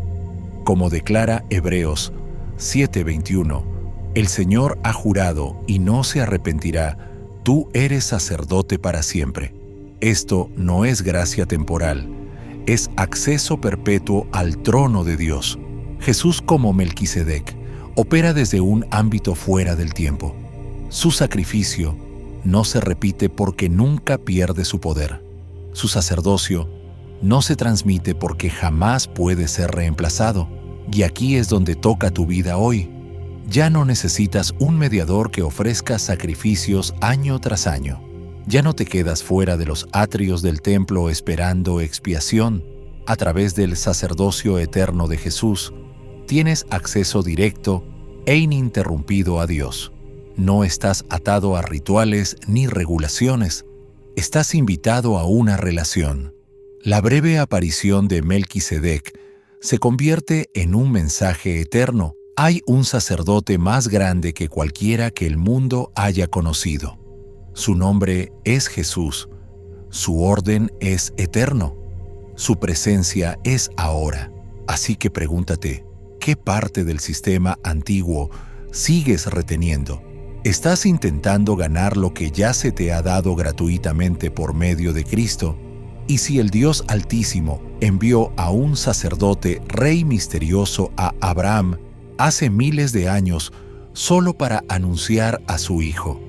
Como declara Hebreos 7:21, el Señor ha jurado y no se arrepentirá, tú eres sacerdote para siempre. Esto no es gracia temporal, es acceso perpetuo al trono de Dios. Jesús, como Melquisedec, opera desde un ámbito fuera del tiempo. Su sacrificio no se repite porque nunca pierde su poder. Su sacerdocio no se transmite porque jamás puede ser reemplazado. Y aquí es donde toca tu vida hoy. Ya no necesitas un mediador que ofrezca sacrificios año tras año. Ya no te quedas fuera de los atrios del templo esperando expiación. A través del sacerdocio eterno de Jesús, tienes acceso directo e ininterrumpido a Dios. No estás atado a rituales ni regulaciones. Estás invitado a una relación. La breve aparición de Melquisedec se convierte en un mensaje eterno. Hay un sacerdote más grande que cualquiera que el mundo haya conocido. Su nombre es Jesús. Su orden es eterno. Su presencia es ahora. Así que pregúntate, ¿qué parte del sistema antiguo sigues reteniendo? ¿Estás intentando ganar lo que ya se te ha dado gratuitamente por medio de Cristo? Y si el Dios Altísimo envió a un sacerdote rey misterioso a Abraham hace miles de años solo para anunciar a su Hijo,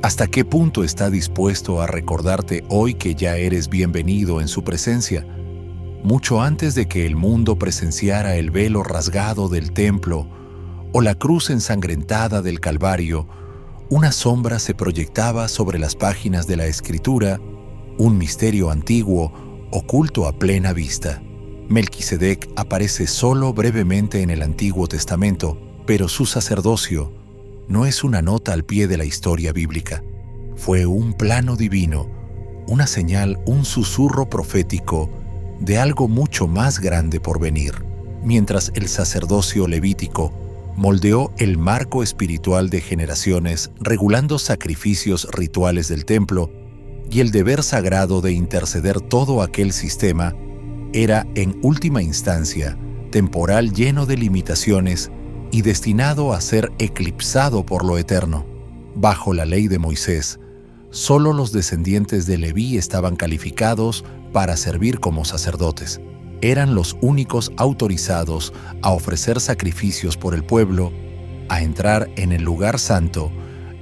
¿hasta qué punto está dispuesto a recordarte hoy que ya eres bienvenido en su presencia? Mucho antes de que el mundo presenciara el velo rasgado del templo o la cruz ensangrentada del Calvario, una sombra se proyectaba sobre las páginas de la Escritura, un misterio antiguo oculto a plena vista. Melquisedec aparece solo brevemente en el Antiguo Testamento, pero su sacerdocio no es una nota al pie de la historia bíblica. Fue un plano divino, una señal, un susurro profético de algo mucho más grande por venir. Mientras el sacerdocio levítico moldeó el marco espiritual de generaciones, regulando sacrificios rituales del templo, y el deber sagrado de interceder todo aquel sistema era, en última instancia, temporal, lleno de limitaciones y destinado a ser eclipsado por lo eterno. Bajo la ley de Moisés, solo los descendientes de Leví estaban calificados para servir como sacerdotes. Eran los únicos autorizados a ofrecer sacrificios por el pueblo, a entrar en el lugar santo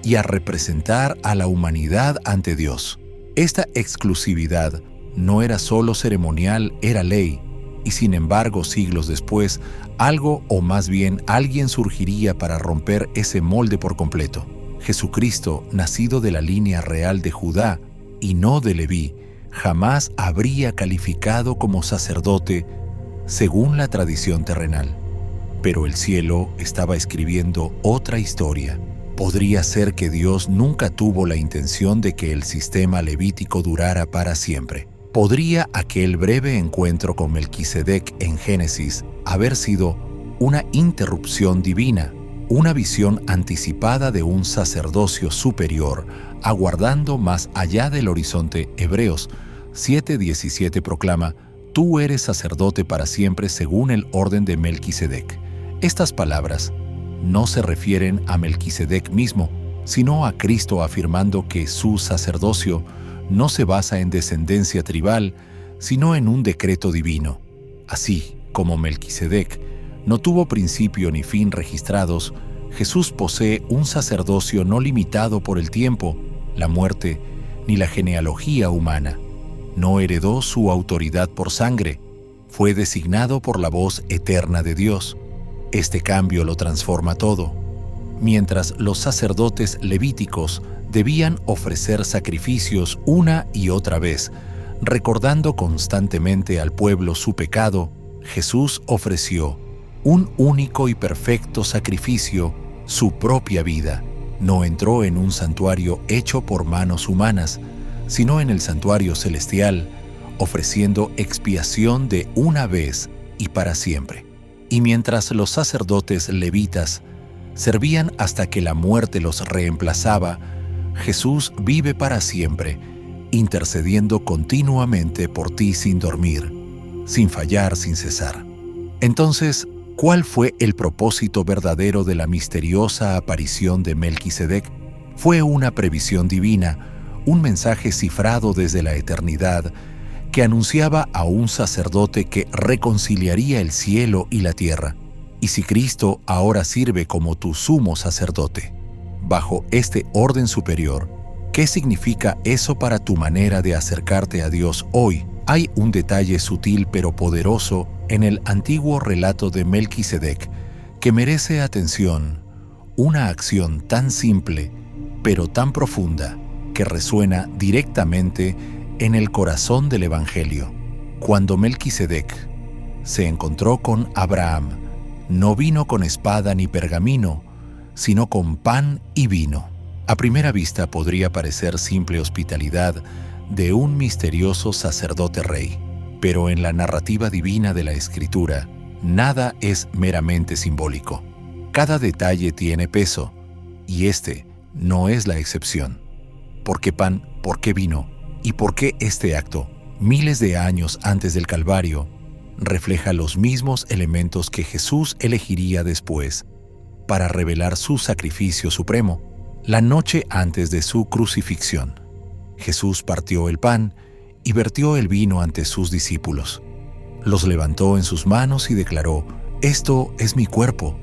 y a representar a la humanidad ante Dios. Esta exclusividad no era solo ceremonial, era ley, y sin embargo, siglos después, algo o más bien alguien surgiría para romper ese molde por completo. Jesucristo, nacido de la línea real de Judá y no de Leví, jamás habría calificado como sacerdote según la tradición terrenal. Pero el cielo estaba escribiendo otra historia. Podría ser que Dios nunca tuvo la intención de que el sistema levítico durara para siempre. ¿Podría aquel breve encuentro con Melquisedec en Génesis haber sido una interrupción divina, una visión anticipada de un sacerdocio superior, aguardando más allá del horizonte? Hebreos 7:17 proclama: «Tú eres sacerdote para siempre según el orden de Melquisedec». Estas palabras no se refieren a Melquisedec mismo, sino a Cristo, afirmando que su sacerdocio no se basa en descendencia tribal, sino en un decreto divino. Así como Melquisedec no tuvo principio ni fin registrados, Jesús posee un sacerdocio no limitado por el tiempo, la muerte ni la genealogía humana. No heredó su autoridad por sangre, fue designado por la voz eterna de Dios. Este cambio lo transforma todo. Mientras los sacerdotes levíticos debían ofrecer sacrificios una y otra vez, recordando constantemente al pueblo su pecado, Jesús ofreció un único y perfecto sacrificio, su propia vida. No entró en un santuario hecho por manos humanas, sino en el santuario celestial, ofreciendo expiación de una vez y para siempre. Y mientras los sacerdotes levitas servían hasta que la muerte los reemplazaba, Jesús vive para siempre, intercediendo continuamente por ti sin dormir, sin fallar, sin cesar. Entonces, ¿cuál fue el propósito verdadero de la misteriosa aparición de Melquisedec? Fue una previsión divina, un mensaje cifrado desde la eternidad que anunciaba a un sacerdote que reconciliaría el cielo y la tierra. Y si Cristo ahora sirve como tu sumo sacerdote, bajo este orden superior, ¿qué significa eso para tu manera de acercarte a Dios hoy? Hay un detalle sutil pero poderoso en el antiguo relato de Melquisedec que merece atención, una acción tan simple pero tan profunda que resuena directamente en el corazón del Evangelio. Cuando Melquisedec se encontró con Abraham, no vino con espada ni pergamino, sino con pan y vino. A primera vista podría parecer simple hospitalidad de un misterioso sacerdote rey, pero en la narrativa divina de la Escritura, nada es meramente simbólico. Cada detalle tiene peso, y este no es la excepción. ¿Por qué pan? ¿Por qué vino? ¿Y por qué este acto, miles de años antes del Calvario, refleja los mismos elementos que Jesús elegiría después para revelar su sacrificio supremo? La noche antes de su crucifixión, Jesús partió el pan y vertió el vino ante sus discípulos. Los levantó en sus manos y declaró: «Esto es mi cuerpo,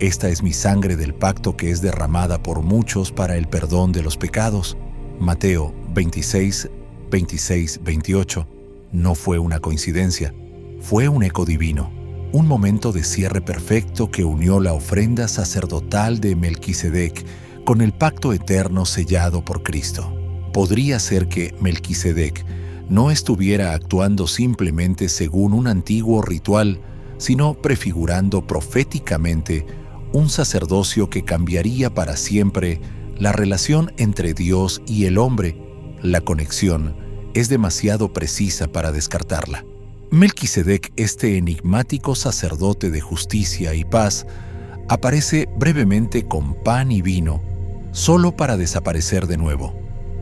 esta es mi sangre del pacto que es derramada por muchos para el perdón de los pecados». Mateo 26, 26, 28. No fue una coincidencia, fue un eco divino, un momento de cierre perfecto que unió la ofrenda sacerdotal de Melquisedec con el pacto eterno sellado por Cristo. Podría ser que Melquisedec no estuviera actuando simplemente según un antiguo ritual, sino prefigurando proféticamente un sacerdocio que cambiaría para siempre la relación entre Dios y el hombre. La conexión es demasiado precisa para descartarla. Melquisedec, este enigmático sacerdote de justicia y paz, aparece brevemente con pan y vino, solo para desaparecer de nuevo.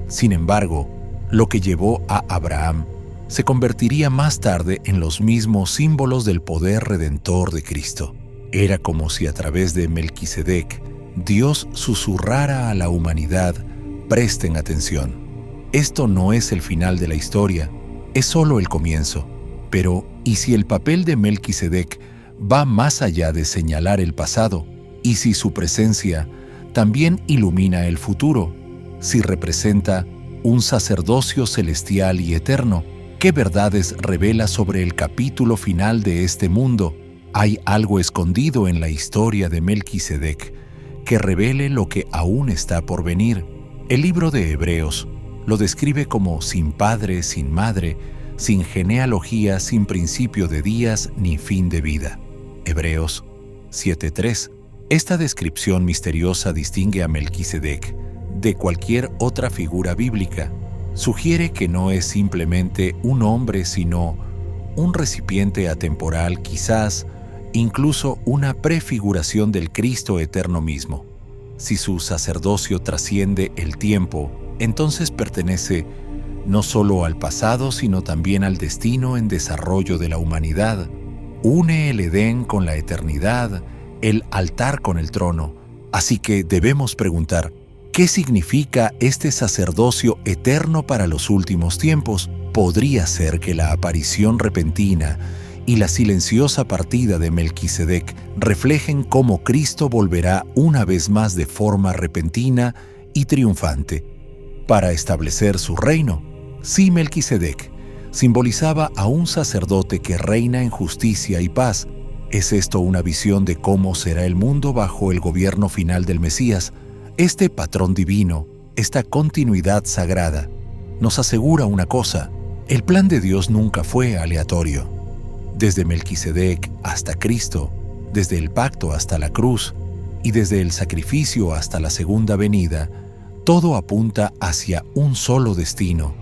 Sin embargo, lo que llevó a Abraham se convertiría más tarde en los mismos símbolos del poder redentor de Cristo. Era como si a través de Melquisedec Dios susurrara a la humanidad: presten atención. Esto no es el final de la historia, es solo el comienzo. Pero, ¿y si el papel de Melquisedec va más allá de señalar el pasado? ¿Y si su presencia también ilumina el futuro? Si representa un sacerdocio celestial y eterno, ¿qué verdades revela sobre el capítulo final de este mundo? ¿Hay algo escondido en la historia de Melquisedec que revele lo que aún está por venir? El libro de Hebreos lo describe como sin padre, sin madre, sin genealogía, sin principio de días ni fin de vida. Hebreos 7:3. Esta descripción misteriosa distingue a Melquisedec de cualquier otra figura bíblica. Sugiere que no es simplemente un hombre, sino un recipiente atemporal, quizás incluso una prefiguración del Cristo eterno mismo. Si su sacerdocio trasciende el tiempo, entonces pertenece no solo al pasado, sino también al destino en desarrollo de la humanidad. Une el Edén con la eternidad, el altar con el trono. Así que debemos preguntar, ¿qué significa este sacerdocio eterno para los últimos tiempos? Podría ser que la aparición repentina y la silenciosa partida de Melquisedec reflejen cómo Cristo volverá una vez más de forma repentina y triunfante para establecer su reino. Si Melquisedec simbolizaba a un sacerdote que reina en justicia y paz, ¿es esto una visión de cómo será el mundo bajo el gobierno final del Mesías? Este patrón divino, esta continuidad sagrada, nos asegura una cosa: el plan de Dios nunca fue aleatorio. Desde Melquisedec hasta Cristo, desde el pacto hasta la cruz y desde el sacrificio hasta la segunda venida, todo apunta hacia un solo destino,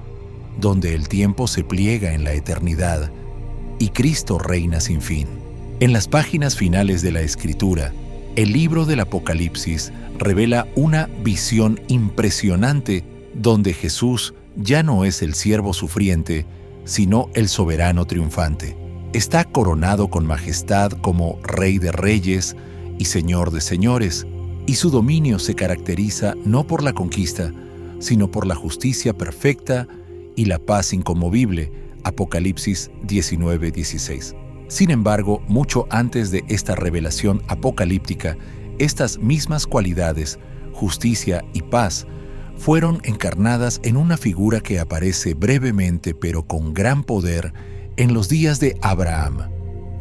donde el tiempo se pliega en la eternidad y Cristo reina sin fin. En las páginas finales de la Escritura, el libro del Apocalipsis revela una visión impresionante donde Jesús ya no es el siervo sufriente, sino el soberano triunfante. Está coronado con majestad como Rey de Reyes y Señor de Señores, y su dominio se caracteriza no por la conquista, sino por la justicia perfecta y la paz inconmovible. Apocalipsis 19:16. Sin embargo, mucho antes de esta revelación apocalíptica, estas mismas cualidades, justicia y paz, fueron encarnadas en una figura que aparece brevemente pero con gran poder en los días de Abraham,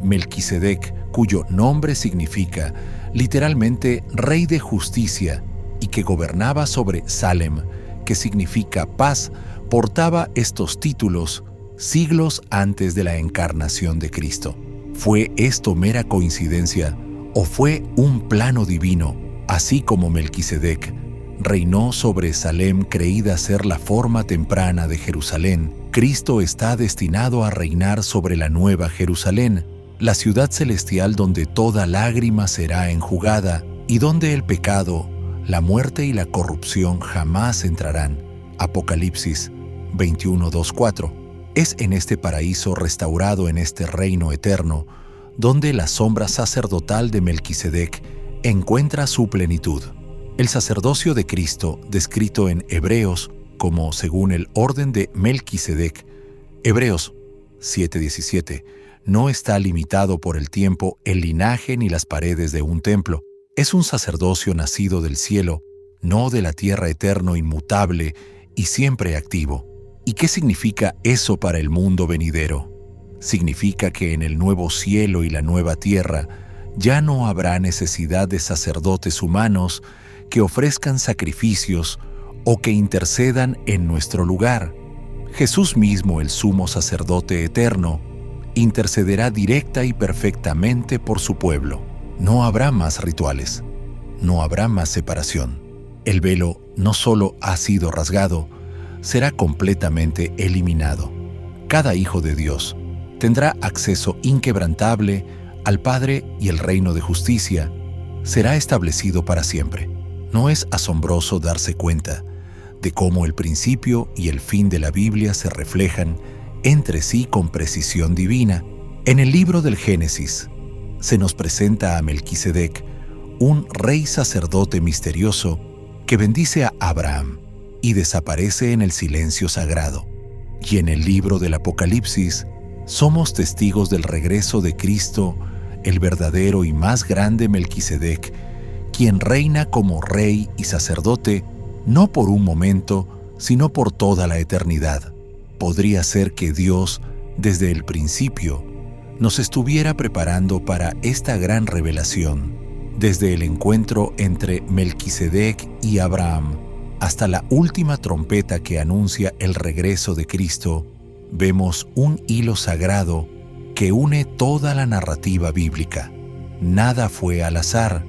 Melquisedec, cuyo nombre significa literalmente Rey de Justicia y que gobernaba sobre Salem, que significa paz, portaba estos títulos siglos antes de la encarnación de Cristo. ¿Fue esto mera coincidencia o fue un plano divino? Así como Melquisedec reinó sobre Salem, creída ser la forma temprana de Jerusalén, Cristo está destinado a reinar sobre la nueva Jerusalén, la ciudad celestial donde toda lágrima será enjugada y donde el pecado, la muerte y la corrupción jamás entrarán. Apocalipsis 21:2-4. Es en este paraíso restaurado, en este reino eterno, donde la sombra sacerdotal de Melquisedec encuentra su plenitud. El sacerdocio de Cristo, descrito en Hebreos como según el orden de Melquisedec, Hebreos 7:17, no está limitado por el tiempo, el linaje ni las paredes de un templo. Es un sacerdocio nacido del cielo, no de la tierra, eterno, inmutable y siempre activo. ¿Y qué significa eso para el mundo venidero? Significa que en el nuevo cielo y la nueva tierra ya no habrá necesidad de sacerdotes humanos que ofrezcan sacrificios o que intercedan en nuestro lugar. Jesús mismo, el sumo sacerdote eterno, intercederá directa y perfectamente por su pueblo. No habrá más rituales, no habrá más separación. El velo no solo ha sido rasgado, será completamente eliminado. Cada hijo de Dios tendrá acceso inquebrantable al Padre y el reino de justicia será establecido para siempre. ¿No es asombroso darse cuenta de cómo el principio y el fin de la Biblia se reflejan entre sí con precisión divina? En el libro del Génesis se nos presenta a Melquisedec, un rey sacerdote misterioso que bendice a Abraham y desaparece en el silencio sagrado. Y en el libro del Apocalipsis somos testigos del regreso de Cristo, el verdadero y más grande Melquisedec, quien reina como rey y sacerdote no por un momento, sino por toda la eternidad. Podría ser que Dios, desde el principio, nos estuviera preparando para esta gran revelación, desde el encuentro entre Melquisedec y Abraham hasta la última trompeta que anuncia el regreso de Cristo. Vemos un hilo sagrado que une toda la narrativa bíblica. Nada fue al azar,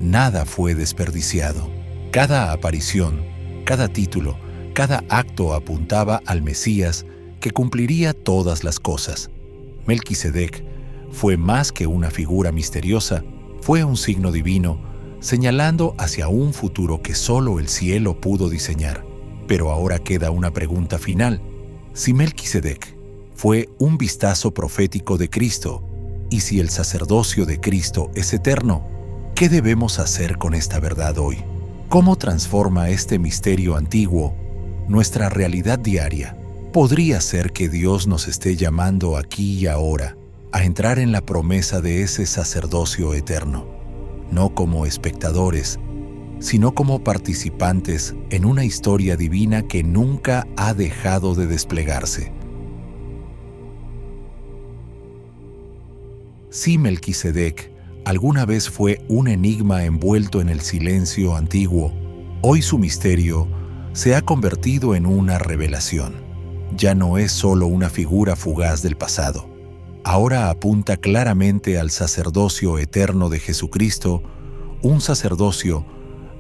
nada fue desperdiciado. Cada aparición, cada título, cada acto apuntaba al Mesías que cumpliría todas las cosas. Melquisedec fue más que una figura misteriosa, fue un signo divino, señalando hacia un futuro que solo el cielo pudo diseñar. Pero ahora queda una pregunta final. Si Melquisedec fue un vistazo profético de Cristo, y si el sacerdocio de Cristo es eterno, ¿qué debemos hacer con esta verdad hoy? ¿Cómo transforma este misterio antiguo nuestra realidad diaria? Podría ser que Dios nos esté llamando aquí y ahora a entrar en la promesa de ese sacerdocio eterno, no como espectadores, sino como participantes en una historia divina que nunca ha dejado de desplegarse. Si Melquisedec alguna vez fue un enigma envuelto en el silencio antiguo, hoy su misterio se ha convertido en una revelación. Ya no es solo una figura fugaz del pasado. Ahora apunta claramente al sacerdocio eterno de Jesucristo, un sacerdocio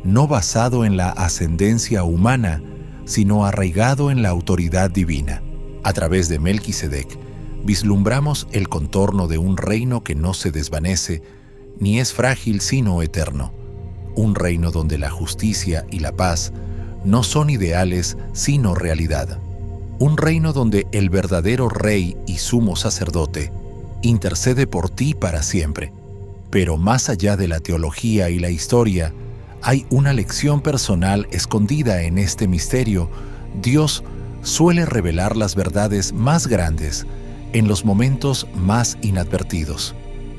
no basado en la ascendencia humana, sino arraigado en la autoridad divina. A través de Melquisedec, vislumbramos el contorno de un reino que no se desvanece, ni es frágil sino eterno. Un reino donde la justicia y la paz no son ideales sino realidad. Un reino donde el verdadero Rey y Sumo Sacerdote intercede por ti para siempre. Pero más allá de la teología y la historia, hay una lección personal escondida en este misterio. Dios suele revelar las verdades más grandes en los momentos más inadvertidos.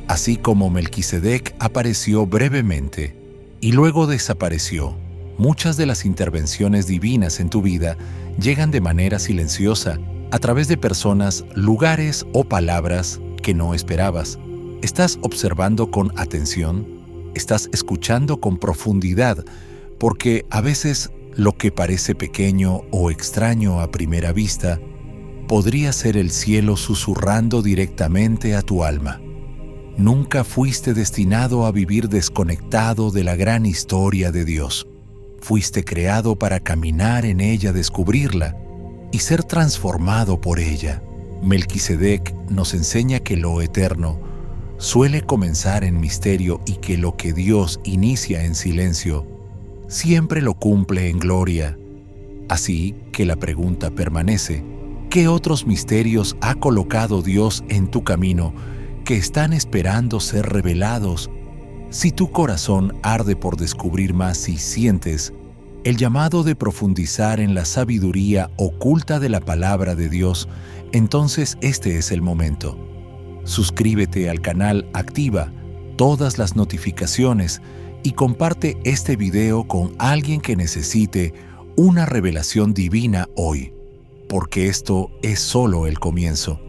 Así como Melquisedec apareció brevemente y luego desapareció, muchas de las intervenciones divinas en tu vida llegan de manera silenciosa a través de personas, lugares o palabras que no esperabas. ¿Estás observando con atención? ¿Estás escuchando con profundidad? Porque a veces lo que parece pequeño o extraño a primera vista podría ser el cielo susurrando directamente a tu alma. Nunca fuiste destinado a vivir desconectado de la gran historia de Dios. Fuiste creado para caminar en ella, descubrirla y ser transformado por ella. Melquisedec nos enseña que lo eterno suele comenzar en misterio y que lo que Dios inicia en silencio siempre lo cumple en gloria. Así que la pregunta permanece: ¿qué otros misterios ha colocado Dios en tu camino que están esperando ser revelados? Si tu corazón arde por descubrir más y sientes el llamado de profundizar en la sabiduría oculta de la palabra de Dios, entonces este es el momento. Suscríbete al canal, activa todas las notificaciones y comparte este video con alguien que necesite una revelación divina hoy, porque esto es solo el comienzo.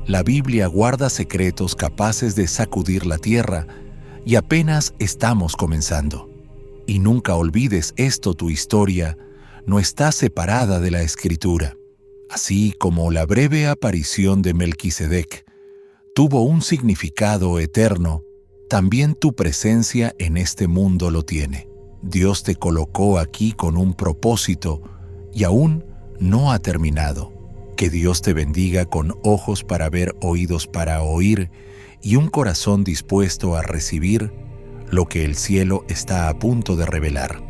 La Biblia guarda secretos capaces de sacudir la tierra y apenas estamos comenzando. Y nunca olvides esto: tu historia no está separada de la Escritura. Así como la breve aparición de Melquisedec tuvo un significado eterno, también tu presencia en este mundo lo tiene. Dios te colocó aquí con un propósito y aún no ha terminado. Que Dios te bendiga con ojos para ver, oídos para oír y un corazón dispuesto a recibir lo que el cielo está a punto de revelar.